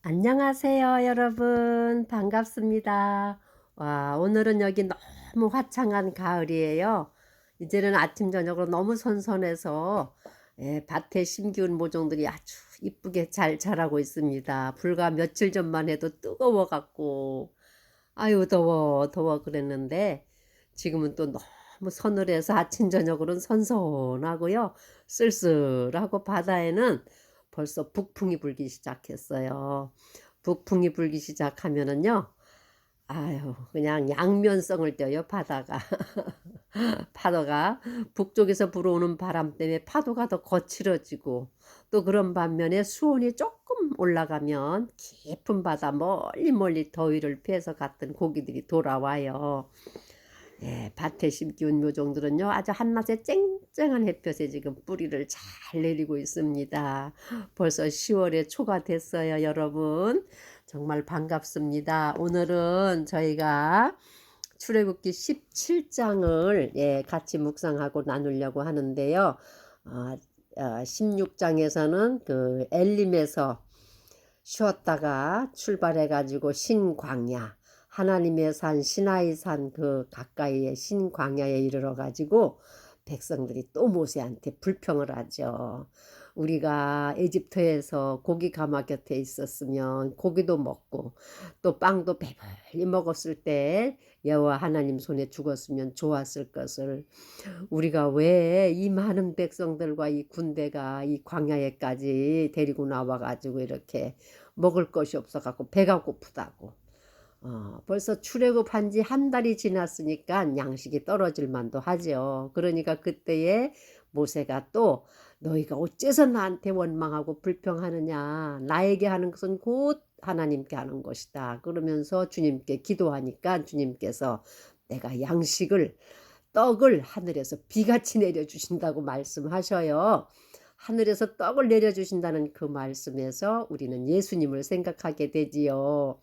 안녕하세요, 여러분. 반갑습니다. 와, 오늘은 여기 너무 화창한 가을이에요. 이제는 아침, 저녁으로 너무 선선해서 밭에 심기운 모종들이 아주 이쁘게 잘 자라고 있습니다. 불과 며칠 전만 해도 뜨거워갖고, 아유, 더워, 더워 그랬는데, 지금은 또 너무 서늘해서 아침, 저녁으로는 선선하고요. 쓸쓸하고 바다에는 벌써 북풍이 불기 시작했어요. 북풍이 불기 시작하면은요, 아유, 그냥 양면성을 떼요, 바다가. 파도가 북쪽에서 불어오는 바람 때문에 파도가 더 거칠어지고, 또 그런 반면에 수온이 조금 올라가면 깊은 바다 멀리 멀리 더위를 피해서 갔던 고기들이 돌아와요. 밭에 심기운 묘종들은요, 아주 한낮에 쨍쨍한 햇볕에 지금 뿌리를 잘 내리고 있습니다. 벌써 10월의 초가 됐어요, 여러분. 정말 반갑습니다. 오늘은 저희가 출애굽기 17장을 같이 묵상하고 나누려고 하는데요. 16장에서는 그 엘림에서 쉬었다가 출발해가지고 신광야, 하나님의 산 시나이 산 그 가까이에 신광야에 이르러 가지고 백성들이 또 모세한테 불평을 하죠. 우리가 에집트에서 고기 가마 곁에 있었으면 고기도 먹고 또 빵도 배불리 먹었을 때 여호와 하나님 손에 죽었으면 좋았을 것을, 우리가 왜 이 많은 백성들과 이 군대가 이 광야에까지 데리고 나와 가지고 이렇게 먹을 것이 없어 갖고 배가 고프다고. 벌써 출애굽한 지 한 달이 지났으니까 양식이 떨어질 만도 하죠. 그러니까 그때에 모세가 또 너희가 어째서 나한테 원망하고 불평하느냐, 나에게 하는 것은 곧 하나님께 하는 것이다 그러면서 주님께 기도하니까 주님께서 내가 양식을, 떡을 하늘에서 비같이 내려주신다고 말씀하셔요. 하늘에서 떡을 내려주신다는 그 말씀에서 우리는 예수님을 생각하게 되지요.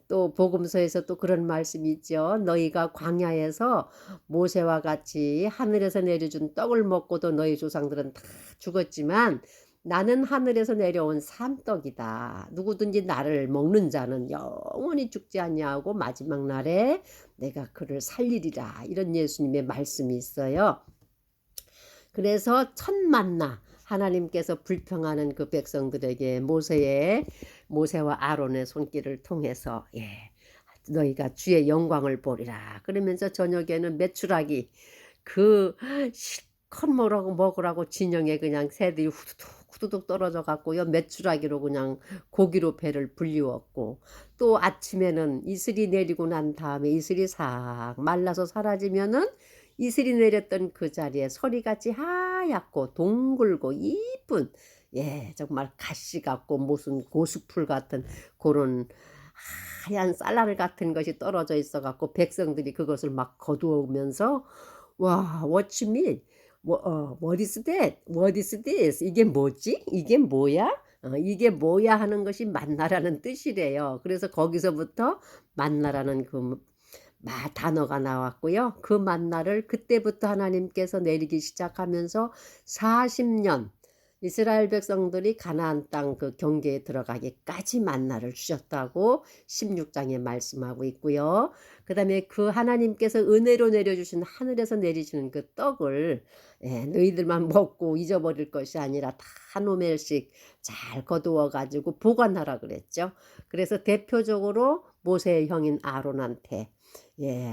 또 복음서에서 또 그런 말씀이 있죠. 너희가 광야에서 모세와 같이 하늘에서 내려준 떡을 먹고도 너희 조상들은 다 죽었지만 나는 하늘에서 내려온 산떡이다. 누구든지 나를 먹는 자는 영원히 죽지 않냐고 마지막 날에 내가 그를 살리리라. 이런 예수님의 말씀이 있어요. 그래서 첫 만나 하나님께서 불평하는 그 백성들에게 모세와 아론의 손길을 통해서 너희가 주의 영광을 보리라 그러면서 저녁에는 메추라기, 그 실컷 먹으라고 진영에 그냥 새들이 후두둑 후두둑 떨어져 갖고요, 메추라기로 그냥 고기로 배를 불리웠고, 또 아침에는 이슬이 내리고 난 다음에 이슬이 싹 말라서 사라지면은 이슬이 내렸던 그 자리에 서리같이 하얗고 동글고 이쁜, 정말 가시 같고 무슨 고수풀 같은 그런 하얀 쌀알 같은 것이 떨어져 있어 갖고 백성들이 그것을 막 거두면서 와, what you mean? What is that? What is this? 이게 뭐지? 이게 뭐야? 이게 뭐야 하는 것이 만나라는 뜻이래요. 그래서 거기서부터 만나라는 그 단어가 나왔고요. 그 만나를 그때부터 하나님께서 내리기 시작하면서 40년 이스라엘 백성들이 가나안 땅 그 경계에 들어가기까지 만나를 주셨다고 16장에 말씀하고 있고요. 그다음에 그 하나님께서 은혜로 내려주신 하늘에서 내리시는 그 떡을 너희들만 먹고 잊어버릴 것이 아니라 다 한 오멜씩 잘 거두어 가지고 보관하라 그랬죠. 그래서 대표적으로 모세의 형인 아론한테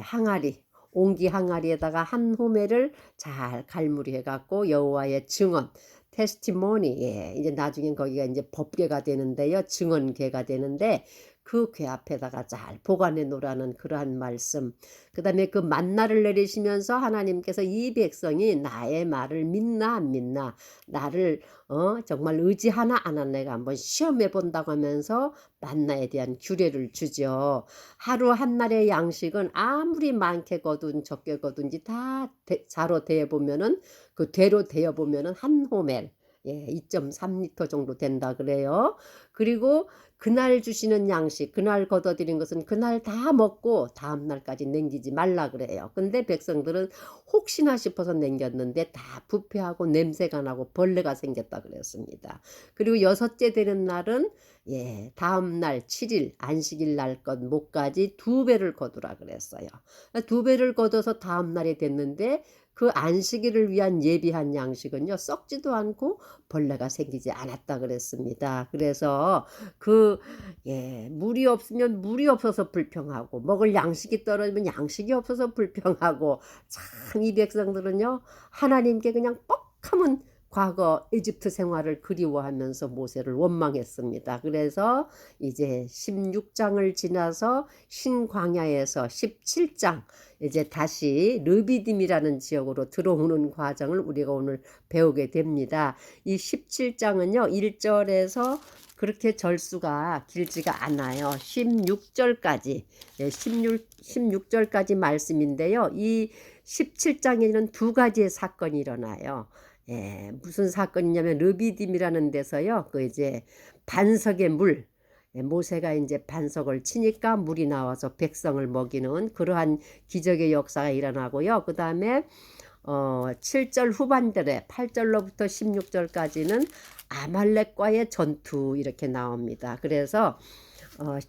항아리, 옹기 항아리에다가 한 호멜을 잘 갈무리해 갖고 여호와의 증언, 테스티모니, 이제 나중엔 거기가 이제 법궤가 되는데요, 증언궤가 되는데 그 궤 앞에다가 잘 보관해 놓으라는 그러한 말씀. 그다음에 그 만나를 내리시면서 하나님께서 이 백성이 나의 말을 믿나 안 믿나, 나를 정말 의지하나 안 하나 내가 한번 시험해 본다고 하면서 만나에 대한 규례를 주죠. 하루 한 날의 양식은 아무리 많게 거둔 적게 거둔지 다 자로 대어 보면은, 그 되로 대어 보면은 한 호멜, 2.3리터 정도 된다 그래요. 그리고 그날 주시는 양식, 그날 걷어들인 것은 그날 다 먹고 다음 날까지 남기지 말라 그래요. 근데 백성들은 혹시나 싶어서 남겼는데 다 부패하고 냄새가 나고 벌레가 생겼다 그랬습니다. 그리고 여섯째 되는 날은 다음 날 7일 안식일 날 것 목까지 2배를 거두라 그랬어요. 2배를 거둬서 다음 날이 됐는데 그 안식일을 위한 예비한 양식은요 썩지도 않고 벌레가 생기지 않았다 그랬습니다. 그래서 물이 없으면 물이 없어서 불평하고 먹을 양식이 떨어지면 양식이 없어서 불평하고 참 이 백성들은요 하나님께 그냥 뻑하면 과거 이집트 생활을 그리워하면서 모세를 원망했습니다. 그래서 이제 16장을 지나서 신광야에서 17장 이제 다시 르비딤이라는 지역으로 들어오는 과정을 우리가 오늘 배우게 됩니다. 이 17장은요 1절에서 그렇게 절수가 길지가 않아요. 16절까지 16절까지 말씀인데요. 이 17장에는 2가지의 사건이 일어나요. 무슨 사건이냐면 르비딤이라는 데서요. 그 이제 반석의 물 모세가 이제 반석을 치니까 물이 나와서 백성을 먹이는 그러한 기적의 역사가 일어나고요. 그 다음에 7절 후반절에 8절로부터 16절까지는 아말렉과의 전투 이렇게 나옵니다. 그래서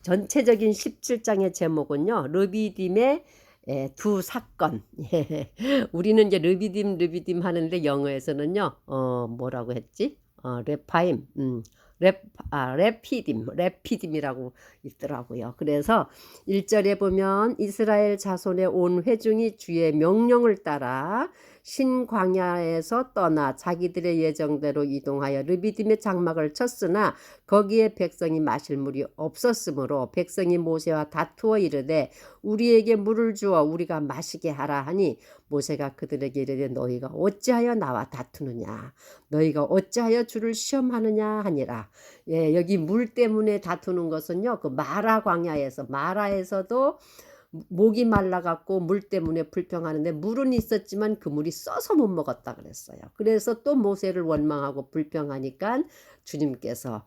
전체적인 17장의 제목은요. 르비딤의 2 사건. 우리는 이제 르비딤 하는데 영어에서는요. 뭐라고 했지? 레파임. 레피딤이라고 있더라고요. 그래서 1절에 보면 이스라엘 자손의 온 회중이 주의 명령을 따라 신광야에서 떠나 자기들의 예정대로 이동하여 르비딤의 장막을 쳤으나 거기에 백성이 마실 물이 없었으므로 백성이 모세와 다투어 이르되 우리에게 물을 주어 우리가 마시게 하라 하니 모세가 그들에게 이르되 너희가 어찌하여 나와 다투느냐 너희가 어찌하여 주를 시험하느냐 하니라. 여기 물 때문에 다투는 것은요 그 마라 광야에서 마라에서도 목이 말라갖고 물 때문에 불평하는데 물은 있었지만 그 물이 써서 못 먹었다 그랬어요. 그래서 또 모세를 원망하고 불평하니까 주님께서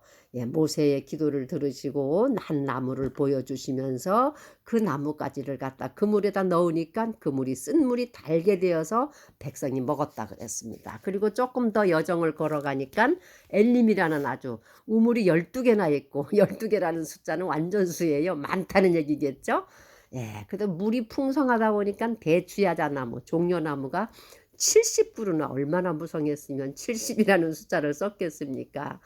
모세의 기도를 들으시고 한 나무를 보여주시면서 그 나뭇가지를 갖다 그 물에다 넣으니까 그 물이 쓴 물이 달게 되어서 백성이 먹었다 그랬습니다. 그리고 조금 더 여정을 걸어가니까 엘림이라는 아주 우물이 12개나 있고 12개라는 숫자는 완전수예요. 많다는 얘기겠죠. 그래도 물이 풍성하다 보니까 대추야자나무, 종려나무가 70그루나 얼마나 무성했으면 70이라는 숫자를 썼겠습니까?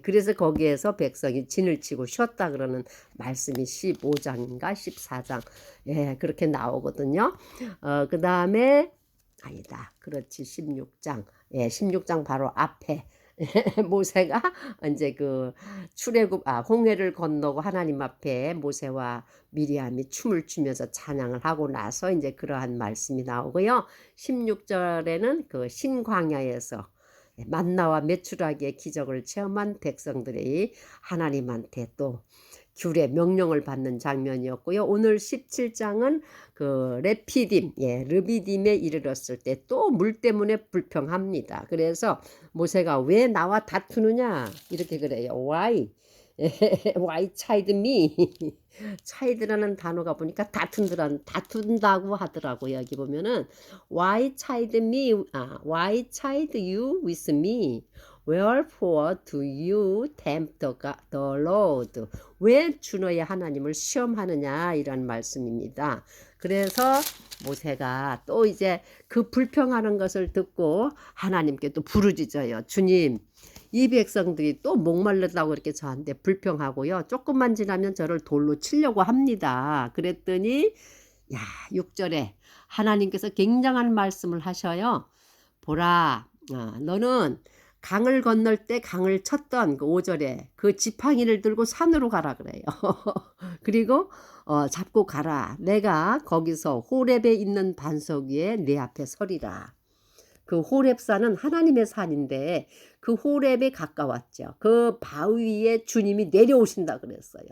그래서 거기에서 백성이 진을 치고 쉬었다 그러는 말씀이 15장인가 14장 그렇게 나오거든요. 그 다음에 아니다. 그렇지 16장 16장 바로 앞에 모세가 이제 그 출애굽 홍해를 건너고 하나님 앞에 모세와 미리암이 춤을 추면서 찬양을 하고 나서 이제 그러한 말씀이 나오고요. 16절에는 그 신광야에서 만나와 메추라기의 기적을 체험한 백성들이 하나님한테 또 귤의 명령을 받는 장면이었고요. 오늘 17장은 그 르비딤에 이르렀을 때 또 물 때문에 불평합니다. 그래서 모세가 왜 나와 다투느냐 이렇게 그래요. Why? Why chide me? chid라는 단어가 보니까 다툰다고 하더라고요. 여기 보면은 Why chide me? Why chide you with me? Wherefore do you tempt the Lord? 왜 주 너의 하나님을 시험하느냐 이런 말씀입니다. 그래서 모세가 또 이제 그 불평하는 것을 듣고 하나님께 또 부르짖어요. 주님, 이 백성들이 또 목말랐다고 이렇게 저한테 불평하고요. 조금만 지나면 저를 돌로 치려고 합니다. 그랬더니 6절에 하나님께서 굉장한 말씀을 하셔요. 보라, 너는 강을 건널 때 강을 쳤던 그 5절에 그 지팡이를 들고 산으로 가라 그래요. 그리고 잡고 가라. 내가 거기서 호렙에 있는 반석 위에 내 앞에 서리라. 그 호렙산은 하나님의 산인데 그 호렙에 가까웠죠. 그 바위 위에 주님이 내려오신다 그랬어요.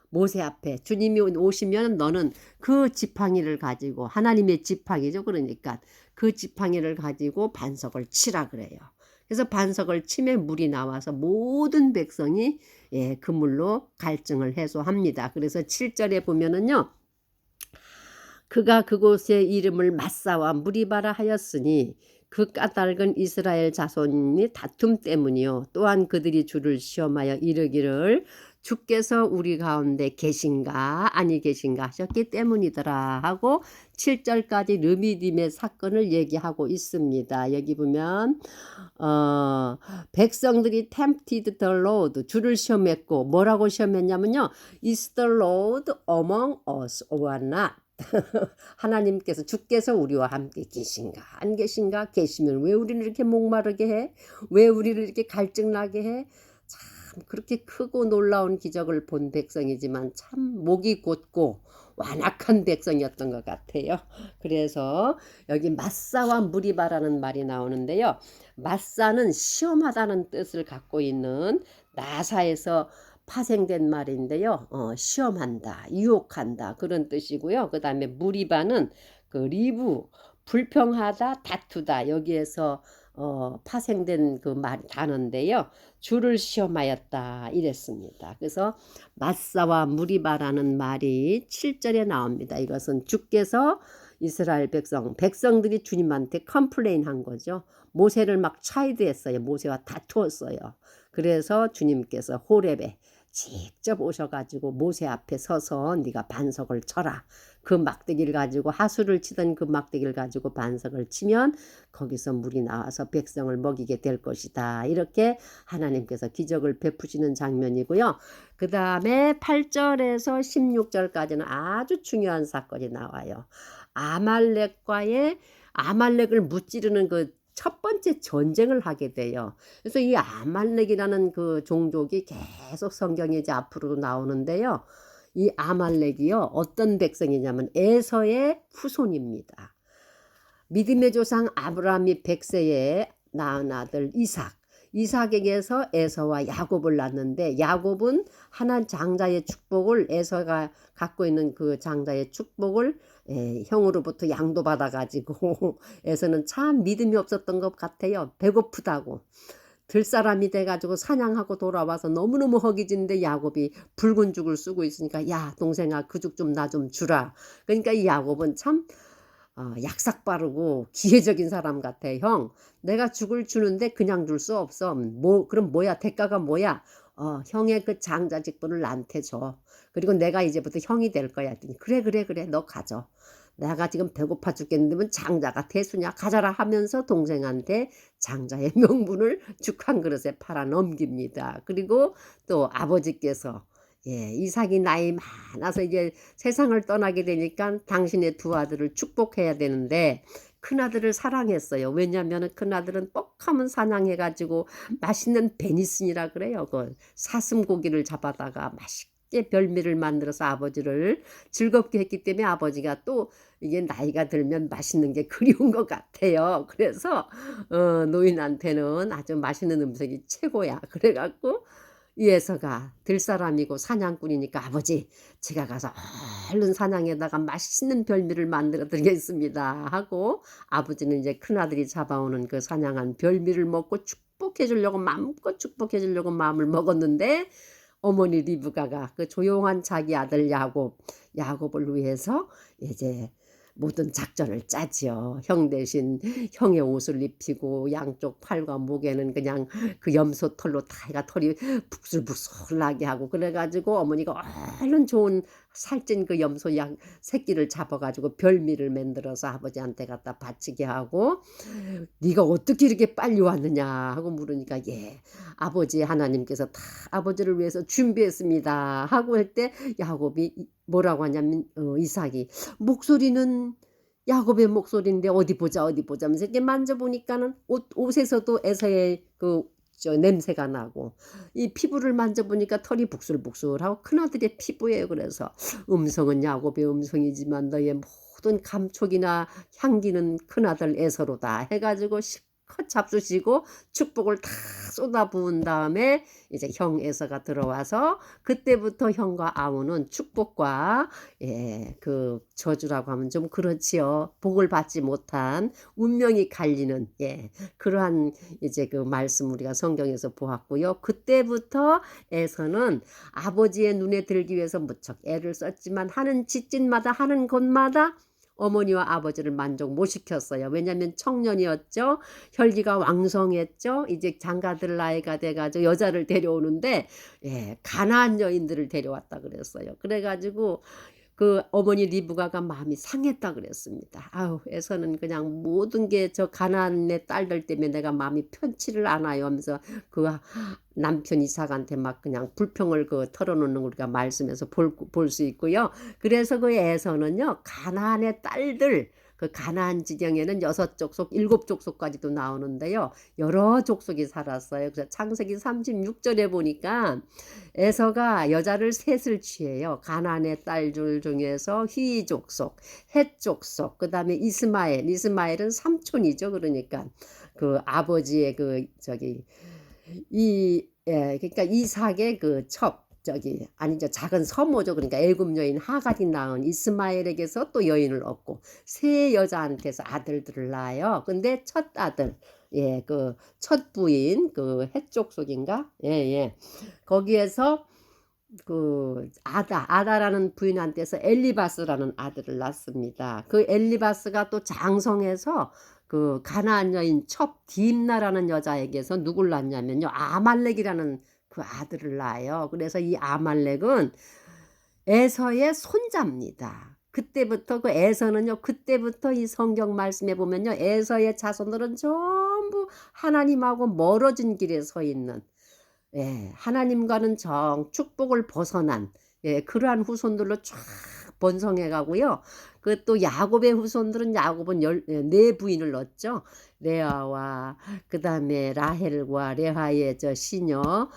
모세 앞에 주님이 오시면 너는 그 지팡이를 가지고 하나님의 지팡이죠. 그러니까 그 지팡이를 가지고 반석을 치라 그래요. 그래서 반석을 치매 물이 나와서 모든 백성이 그 물로 갈증을 해소합니다. 그래서 7절에 보면은요. 그가 그곳의 이름을 마사와 무리바라 하였으니 그 까닭은 이스라엘 자손이 다툼 때문이요 또한 그들이 주를 시험하여 이르기를 주께서 우리 가운데 계신가 아니 계신가 하셨기 때문이더라 하고 7절까지 르미딤의 사건을 얘기하고 있습니다. 여기 보면 백성들이 tempted the Lord 주를 시험했고 뭐라고 시험했냐면요. Is the Lord among us or not? 하나님께서 주께서 우리와 함께 계신가 안 계신가 계시면 왜 우리를 이렇게 목마르게 해? 왜 우리를 이렇게 갈증나게 해? 참 그렇게 크고 놀라운 기적을 본 백성이지만 참 목이 곧고 완악한 백성이었던 것 같아요. 그래서 여기 마사와 무리바라는 말이 나오는데요. 마사는 시험하다는 뜻을 갖고 있는 나사에서 파생된 말인데요. 시험한다, 유혹한다 그런 뜻이고요. 그 다음에 무리바는 그 리브, 불평하다, 다투다 여기에서 파생된 그 말 단어인데요. 주를 시험하였다 이랬습니다. 그래서 마사와 무리바라는 말이 7절에 나옵니다. 이것은 주께서 이스라엘 백성들이 주님한테 컴플레인 한 거죠. 모세를 막 차이드했어요. 모세와 다투었어요. 그래서 주님께서 호렙에 직접 오셔가지고 모세 앞에 서서 네가 반석을 쳐라. 그 막대기를 가지고 하수를 치던 그 막대기를 가지고 반석을 치면 거기서 물이 나와서 백성을 먹이게 될 것이다. 이렇게 하나님께서 기적을 베푸시는 장면이고요. 그 다음에 8절에서 16절까지는 아주 중요한 사건이 나와요. 아말렉을 무찌르는 그 첫 번째 전쟁을 하게 돼요. 그래서 이 아말렉이라는 그 종족이 계속 성경에 이제 앞으로도 나오는데요. 이 아말렉이요. 어떤 백성이냐면 에서의 후손입니다. 믿음의 조상 아브라함이 100세에 낳은 아들 이삭에게서 에서와 야곱을 낳는데 야곱은 하나 장자의 축복을 에서가 갖고 있는 그 장자의 축복을 형으로부터 양도받아 가지고 에서는 참 믿음이 없었던 것 같아요. 배고프다고 들사람이 돼가지고 사냥하고 돌아와서 너무너무 허기진데 야곱이 붉은 죽을 쓰고 있으니까 야 동생아 그 죽 좀 나 좀 주라. 그러니까 이 야곱은 참 약삭 빠르고 기회적인 사람 같아. 형 내가 죽을 주는데 그냥 줄 수 없어. 그럼 뭐야 대가가 뭐야? 형의 그 장자 직분을 나한테 줘. 그리고 내가 이제부터 형이 될 거야. 그래 너 가져. 내가 지금 배고파 죽겠는데 장자가 대수냐 가져라 하면서 동생한테 장자의 명분을 죽 한 그릇에 팔아 넘깁니다. 그리고 또 아버지께서 이삭이 나이 많아서 이제 세상을 떠나게 되니까 당신의 두 아들을 축복해야 되는데 큰아들을 사랑했어요. 왜냐하면 큰아들은 뻑하면 사냥해가지고 맛있는 베니슨이라 그래요. 그 사슴고기를 잡아다가 맛있게 별미를 만들어서 아버지를 즐겁게 했기 때문에 아버지가 또 이게 나이가 들면 맛있는 게 그리운 것 같아요. 그래서 노인한테는 아주 맛있는 음식이 최고야. 그래갖고 이에서가 들사람이고 사냥꾼이니까 아버지 제가 가서 얼른 사냥에다가 맛있는 별미를 만들어 드리겠습니다 하고 아버지는 이제 큰아들이 잡아오는 그 사냥한 별미를 먹고 축복해 주려고 마음껏 축복해 주려고 마음을 먹었는데 어머니 리브가가 그 조용한 자기 아들 야곱을 위해서 이제 모든 작전을 짜지요. 형 대신 형의 옷을 입히고 양쪽 팔과 목에는 그냥 그 염소 털로 다가 털이 북슬북슬 나게 하고 그래가지고 어머니가 얼른 좋은 살찐 그 염소 양 새끼를 잡아가지고 별미를 만들어서 아버지한테 갖다 바치게 하고 네가 어떻게 이렇게 빨리 왔느냐 하고 물으니까 아버지 하나님께서 다 아버지를 위해서 준비했습니다 하고 할 때 야곱이 뭐라고 하냐면 이삭이 목소리는 야곱의 목소리인데 어디 보자 하면서 이렇게 만져보니까는 옷에서도 에서의 냄새가 나고 이 피부를 만져보니까 털이 북슬북슬하고 큰아들의 피부예요. 그래서 음성은 야곱의 음성이지만 너의 모든 감촉이나 향기는 큰아들 에서로다 해가지고 실컷 잡수시고 축복을 다 쏟아 부은 다음에 이제 형 에서가 들어와서 그때부터 형과 아우는 축복과 그 저주라고 하면 좀 그렇지요. 복을 받지 못한 운명이 갈리는 그러한 이제 그 말씀 우리가 성경에서 보았고요. 그때부터 에서는 아버지의 눈에 들기 위해서 무척 애를 썼지만 하는 짓짓마다 하는 곳마다 어머니와 아버지를 만족 못 시켰어요. 왜냐하면 청년이었죠. 혈기가 왕성했죠. 이제 장가들 나이가 돼가지고 여자를 데려오는데 가나안 여인들을 데려왔다 그랬어요. 그래가지고 그 어머니 리브가가 마음이 상했다 그랬습니다. 아우, 에서는 그냥 모든 게 저 가나안의 딸들 때문에 내가 마음이 편치를 않아요 하면서 그 남편 이삭한테 막 그냥 불평을 그 털어놓는 우리가 말씀에서 볼 수 있고요. 그래서 그 에서는요, 가나안의 딸들, 그 가나안 지경에는 6족속, 7족속까지도 나오는데요. 여러 족속이 살았어요. 그래서 창세기 36절에 보니까 에서가 여자를 셋을 취해요. 가나안의 딸들 중에서 휘 족속, 헷 족속, 그 다음에 이스마엘은 삼촌이죠. 그러니까 그 아버지의 그 저기 그러니까 이삭의 그 아니죠, 작은 서모죠. 그러니까 애굽 여인 하갈이 낳은 이스마엘에게서 또 여인을 얻고 세 여자한테서 아들들을 낳아요. 근데 첫 아들, 그 첫 부인 그 헷족속인가, 거기에서 그 아다라는 부인한테서 엘리바스라는 아들을 낳습니다. 그 엘리바스가 또 장성해서 그 가나안 여인 첩 딥나라는 여자에게서 누굴 낳냐면요, 아말렉이라는 그 아들을 낳아요. 그래서 이 아말렉은 에서의 손자입니다. 그때부터 그 에서는요, 그때부터 이 성경 말씀에 보면요, 에서의 자손들은 전부 하나님하고 멀어진 길에 서 있는, 하나님과는 정 축복을 벗어난 그러한 후손들로 쫙 번성해 가고요. 그 또 야곱의 후손들은 야곱은 네 부인을 얻죠. 레아와 그 다음에 라헬과 레아의 저 시녀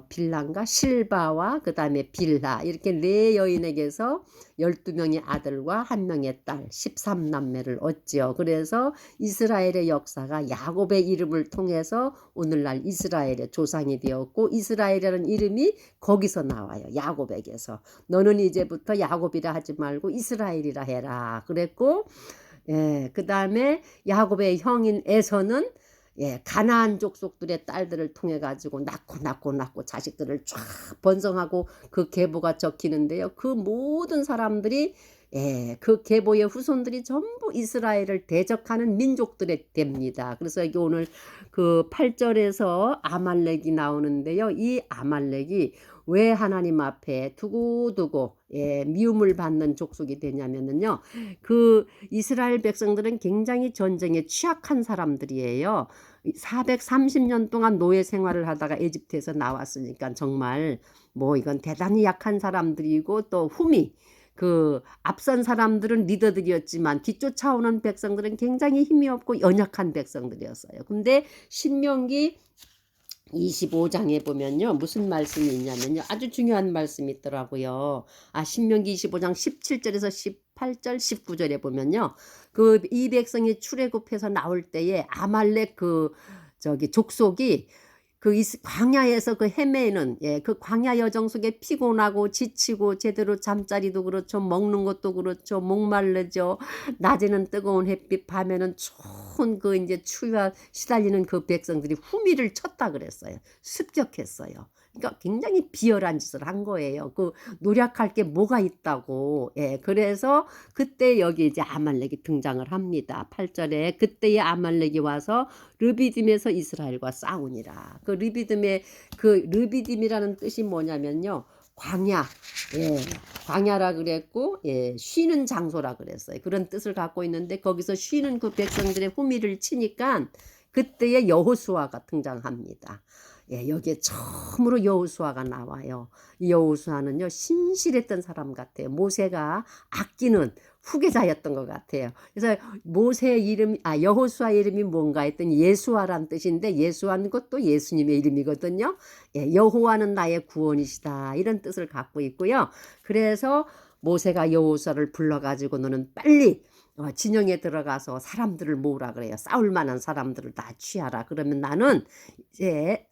빌라인가 실바와 그 다음에 빌하, 이렇게 네 여인에게서 12명의 아들과 1명의 딸 13남매를 얻지요. 그래서 이스라엘의 역사가 야곱의 이름을 통해서 오늘날 이스라엘의 조상이 되었고, 이스라엘이라는 이름이 거기서 나와요. 야곱에게서. 너는 이제부터 야곱이라 하지 말고 이스라엘이라 해라 그랬고, 그 다음에 야곱의 형인 에서는 가나안 족속들의 딸들을 통해 가지고 낳고 자식들을 쫙 번성하고 그 계보가 적히는데요. 그 모든 사람들이 그 계보의 후손들이 전부 이스라엘을 대적하는 민족들이 됩니다. 그래서 여기 오늘 그 8절에서 아말렉이 나오는데요. 이 아말렉이 왜 하나님 앞에 두고두고 미움을 받는 족속이 되냐면요, 그 이스라엘 백성들은 굉장히 전쟁에 취약한 사람들이에요. 430년 동안 노예 생활을 하다가 에집트에서 나왔으니까 정말 뭐 이건 대단히 약한 사람들이고, 또 그 앞선 사람들은 리더들이었지만 뒤쫓아오는 백성들은 굉장히 힘이 없고 연약한 백성들이었어요. 근데 신명기 25장에 보면요, 무슨 말씀이 있냐면요, 아주 중요한 말씀이 있더라고요. 신명기 25장 17절에서 18절 19절에 보면요, 그 이 백성이 출애굽해서 나올 때에 아말렉 그 족속이 그 광야에서 그 헤매는 그 광야 여정 속에 피곤하고 지치고 제대로 잠자리도 그렇죠, 먹는 것도 그렇죠, 목말르죠. 낮에는 뜨거운 햇빛, 밤에는 추운 그 이제 추위와 시달리는 그 백성들이 후미를 쳤다 그랬어요. 습격했어요. 그러니까 굉장히 비열한 짓을 한 거예요. 그 노력할 게 뭐가 있다고. 그래서 그때 여기 이제 아말렉이 등장을 합니다. 8절에 그때의 아말렉이 와서 르비딤에서 이스라엘과 싸우니라. 그 르비딤이라는 뜻이 뭐냐면요, 광야, 광야라 그랬고, 쉬는 장소라 그랬어요. 그런 뜻을 갖고 있는데, 거기서 쉬는 그 백성들의 후미를 치니까 그때의 여호수아가 등장합니다. 여기에 처음으로 여호수아가 나와요. 여호수아는요, 신실했던 사람 같아요. 모세가 아끼는 후계자였던 것 같아요. 그래서 모세의 이름, 여호수아 이름이 뭔가 했더니 예수아란 뜻인데, 예수아는 것도 예수님의 이름이거든요. 여호와는 나의 구원이시다, 이런 뜻을 갖고 있고요. 그래서 모세가 여호수아를 불러가지고 너는 빨리 진영에 들어가서 사람들을 모으라 그래요. 싸울 만한 사람들을 다 취하라. 그러면 나는 이제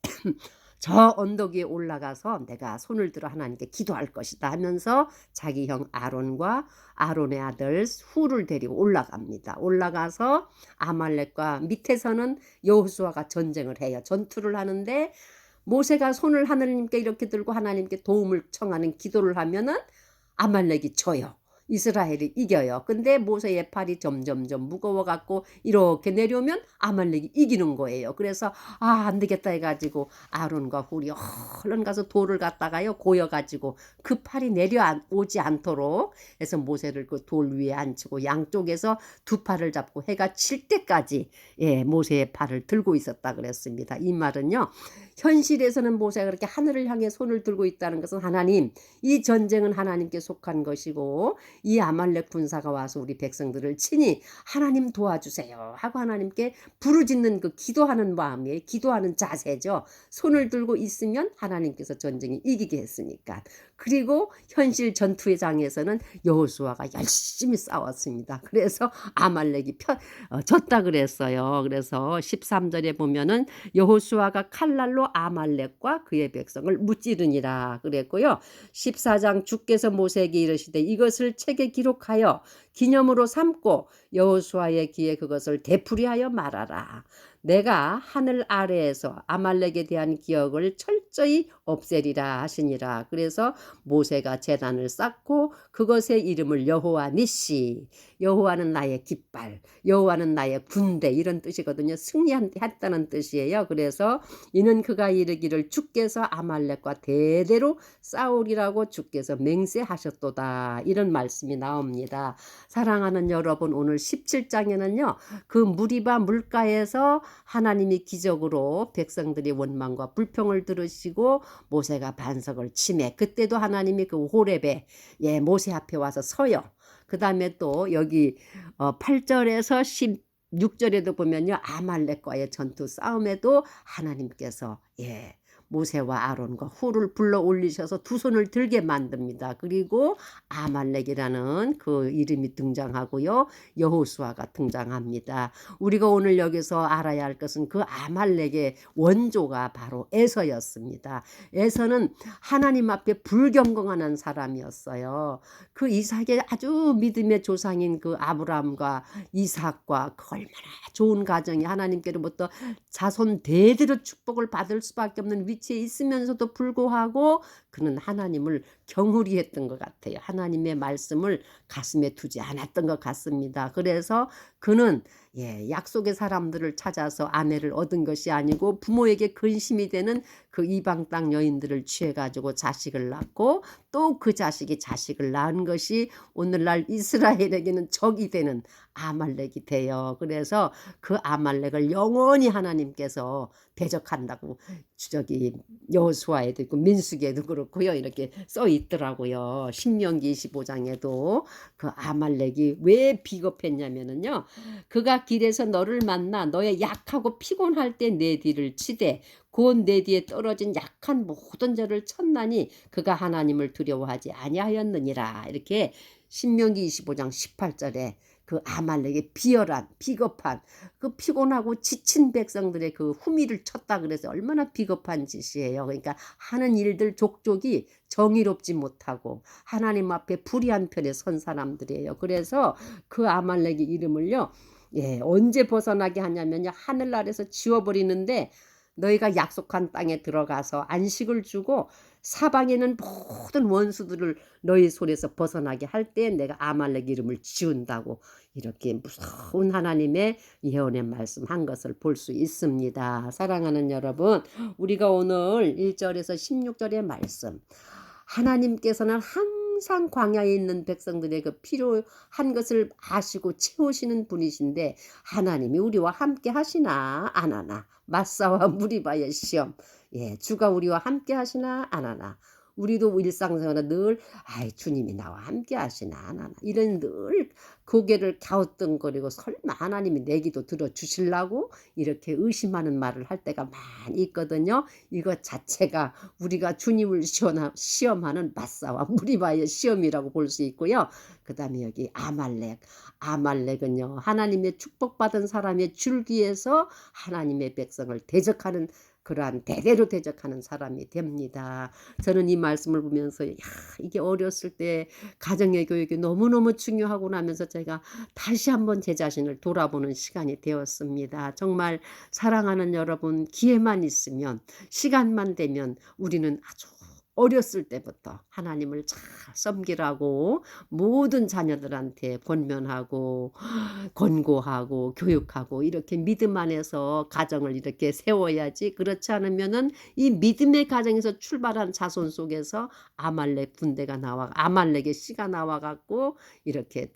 저 언덕 위에 올라가서 내가 손을 들어 하나님께 기도할 것이다 하면서 자기 형 아론과 아론의 아들 훌을 데리고 올라갑니다. 올라가서 아말렉과 밑에서는 여호수아가 전쟁을 해요. 전투를 하는데 모세가 손을 하나님께 이렇게 들고 하나님께 도움을 청하는 기도를 하면은 아말렉이 져요. 이스라엘이 이겨요. 근데 모세의 팔이 점점점 무거워갖고 이렇게 내려오면 아말렉이 이기는 거예요. 그래서 안 되겠다 해가지고 아론과 훌이 얼른 가서 돌을 갖다가요 고여가지고 그 팔이 내려오지 않도록 해서 모세를 그 돌 위에 앉히고 양쪽에서 두 팔을 잡고 해가 칠 때까지 모세의 팔을 들고 있었다 그랬습니다. 이 말은요, 현실에서는 모세가 그렇게 하늘을 향해 손을 들고 있다는 것은 하나님, 이 전쟁은 하나님께 속한 것이고 이 아말렉 군사가 와서 우리 백성들을 치니 하나님 도와주세요 하고 하나님께 부르짖는 그 기도하는 마음에 기도하는 자세죠. 손을 들고 있으면 하나님께서 전쟁이 이기게 했으니까. 그리고 현실 전투의 장에서는 여호수아가 열심히 싸웠습니다. 그래서 아말렉이 졌다 그랬어요. 그래서 13절에 보면은 여호수아가 칼날로 아말렉과 그의 백성을 무찌르니라 그랬고요. 14장 주께서 모세에게 이르시되 이것을 책에 기록하여 기념으로 삼고 여호수아의 귀에 그것을 되풀이하여 말하라. 내가 하늘 아래에서 아말렉에 대한 기억을 철저히 없애리라 하시니라. 그래서 모세가 제단을 쌓고 그것의 이름을 여호와 니시, 여호와는 나의 깃발, 여호와는 나의 군대 이런 뜻이거든요. 승리했다는 뜻이에요. 그래서 이는 그가 이르기를 주께서 아말렉과 대대로 싸우리라고 주께서 맹세하셨도다. 이런 말씀이 나옵니다. 사랑하는 여러분, 오늘 17장에는요. 그 무리바 물가에서 하나님이 기적으로 백성들이 원망과 불평을 들으시고 모세가 반석을 치매 그때도 하나님이 그 호렙에 모세 앞에 와서 서요. 그 다음에 또 여기 8절에서 16절에도 보면요. 아말렉과의 전투 싸움에도 하나님께서 모세와 아론과 훌을 불러 올리셔서 두 손을 들게 만듭니다. 그리고 아말렉이라는 그 이름이 등장하고요. 여호수아가 등장합니다. 우리가 오늘 여기서 알아야 할 것은 그 아말렉의 원조가 바로 에서였습니다. 에서는 하나님 앞에 불경건한 사람이었어요. 그 이삭의 아주 믿음의 조상인 그 아브라함과 이삭과 그 얼마나 좋은 가정이 하나님께로부터 자손 대대로 축복을 받을 수밖에 없는 위치에 있으면서도 불구하고 그는 하나님을 경홀히 했던 것 같아요. 하나님의 말씀을 가슴에 두지 않았던 것 같습니다. 그래서 그는 약속의 사람들을 찾아서 아내를 얻은 것이 아니고 부모에게 근심이 되는 그 이방 땅 여인들을 취해가지고 자식을 낳고 또 그 자식이 자식을 낳은 것이 오늘날 이스라엘에게는 적이 되는 아말렉이 돼요. 그래서 그 아말렉을 영원히 하나님께서 대적한다고 저기 여호수아에도 있고 민수기에도 그렇고요. 이렇게 써 있더라고요. 신명기 25장에도 그 아말렉이 왜 비겁했냐면은요. 그가 길에서 너를 만나 너의 약하고 피곤할 때 내 뒤를 치되 곧 내 뒤에 떨어진 약한 모든 자를 쳤나니 그가 하나님을 두려워하지 아니하였느니라. 이렇게 신명기 25장 18절에 그 아말렉의 비열한 비겁한 그 피곤하고 지친 백성들의 그 후미를 쳤다 그래서 얼마나 비겁한 짓이에요. 그러니까 하는 일들 족족이 정의롭지 못하고 하나님 앞에 불의한 편에 선 사람들이에요. 그래서 그 아말렉의 이름을요. 언제 벗어나게 하냐면요. 하늘나라에서 지워버리는데 너희가 약속한 땅에 들어가서 안식을 주고 사방에는 모든 원수들을 너희 손에서 벗어나게 할 때 내가 아말렉 이름을 지운다고 이렇게 무서운 하나님의 예언의 말씀한 것을 볼 수 있습니다. 사랑하는 여러분, 우리가 오늘 1절에서 16절의 말씀, 하나님께서는 항상 광야에 있는 백성들의 그 필요한 것을 아시고 채우시는 분이신데 하나님이 우리와 함께 하시나 안 하나, 마사와 무리바의 시험, 주가 우리와 함께 하시나 안 하나, 우리도 일상생활에 늘 '아이 주님이 나와 함께 하시나 안 하나.' 이런 늘 고개를 갸우뚱거리고 '설마 하나님이 내 기도 들어 주실라고?' 이렇게 의심하는 말을 할 때가 많이 있거든요. 이것 자체가 우리가 주님을 시험하는 맞사와 무리바의 시험이라고 볼 수 있고요. 그다음에 여기 아말렉. 아말렉은요, 하나님의 축복받은 사람의 줄기에서 하나님의 백성을 대적하는, 그러한 대대로 대적하는 사람이 됩니다. 저는 이 말씀을 보면서 야, 이게 어렸을 때 가정의 교육이 너무너무 중요하구나 하면서 제가 다시 한번 제 자신을 돌아보는 시간이 되었습니다. 정말 사랑하는 여러분, 기회만 있으면, 시간만 되면 우리는 아주 어렸을 때부터 하나님을 잘 섬기라고 모든 자녀들한테 권면하고 권고하고 교육하고 이렇게 믿음 안에서 가정을 이렇게 세워야지. 그렇지 않으면은 이 믿음의 가정에서 출발한 자손 속에서 아말렉 군대가 나와, 아말렉의 씨가 나와 갖고 이렇게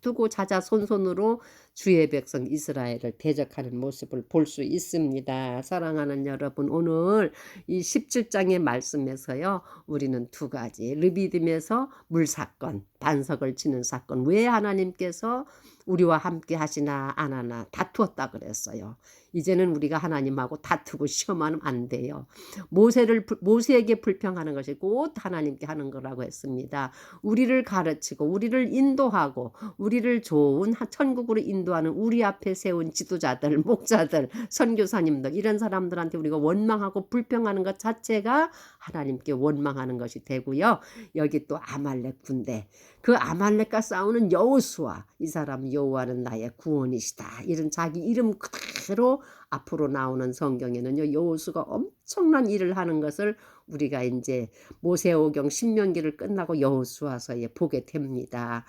두고 자자손손으로 주의 백성 이스라엘을 대적하는 모습을 볼 수 있습니다. 사랑하는 여러분, 오늘 이 17장의 말씀에서요, 우리는 두 가지, 르비딤에서 물사건, 반석을 치는 사건, 왜 하나님께서 우리와 함께 하시나 안 하나 다투었다 그랬어요. 이제는 우리가 하나님하고 다투고 시험하면 안 돼요. 모세에게 불평하는 것이 곧 하나님께 하는 거라고 했습니다. 우리를 가르치고 우리를 인도하고 우리를 좋은 천국으로 인도하는 우리 앞에 세운 지도자들, 목자들, 선교사님들, 이런 사람들한테 우리가 원망하고 불평하는 것 자체가 하나님께 원망하는 것이 되고요. 여기 또 아말렉 군대, 그 아말렉과 싸우는 여호수아, 이 사람 여호와는 나의 구원이시다, 이런 자기 이름 그대로 앞으로 나오는 성경에는요, 여호수가 엄청난 일을 하는 것을 우리가 이제 모세오경 신명기를 끝나고 여호수아서에 보게 됩니다.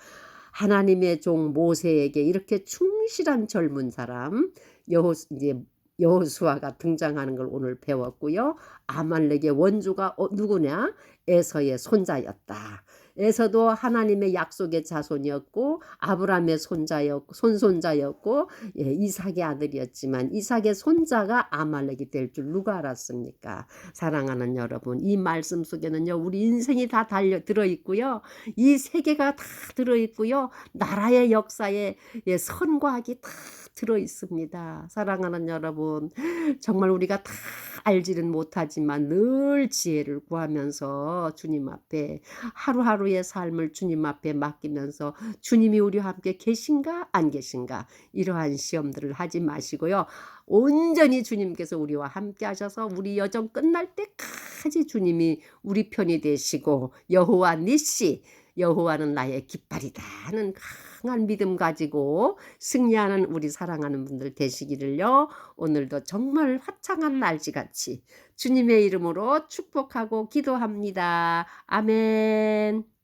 하나님의 종 모세에게 이렇게 충실한 젊은 사람 여호수아가 등장하는 걸 오늘 배웠고요. 아말렉의 원주가 누구냐? 에서의 손자였다. 에서도 하나님의 약속의 자손이었고 아브라함의 손손자였고 이삭의 아들이었지만 이삭의 손자가 아말렉이 될 줄 누가 알았습니까? 사랑하는 여러분, 이 말씀 속에는요, 우리 인생이 다 들어있고요, 이 세계가 다 들어있고요, 나라의 역사에 선과학이 다 들어있습니다. 사랑하는 여러분, 정말 우리가 다 알지는 못하지만 늘 지혜를 구하면서 주님 앞에 하루하루의 삶을 주님 앞에 맡기면서 주님이 우리와 함께 계신가 안 계신가, 이러한 시험들을 하지 마시고요, 온전히 주님께서 우리와 함께 하셔서 우리 여정 끝날 때까지 주님이 우리 편이 되시고 여호와 니시, 여호와는 나의 깃발이다 하는 강한 믿음 가지고 승리하는 우리 사랑하는 분들 되시기를요, 오늘도 정말 화창한 날씨같이 주님의 이름으로 축복하고 기도합니다. 아멘.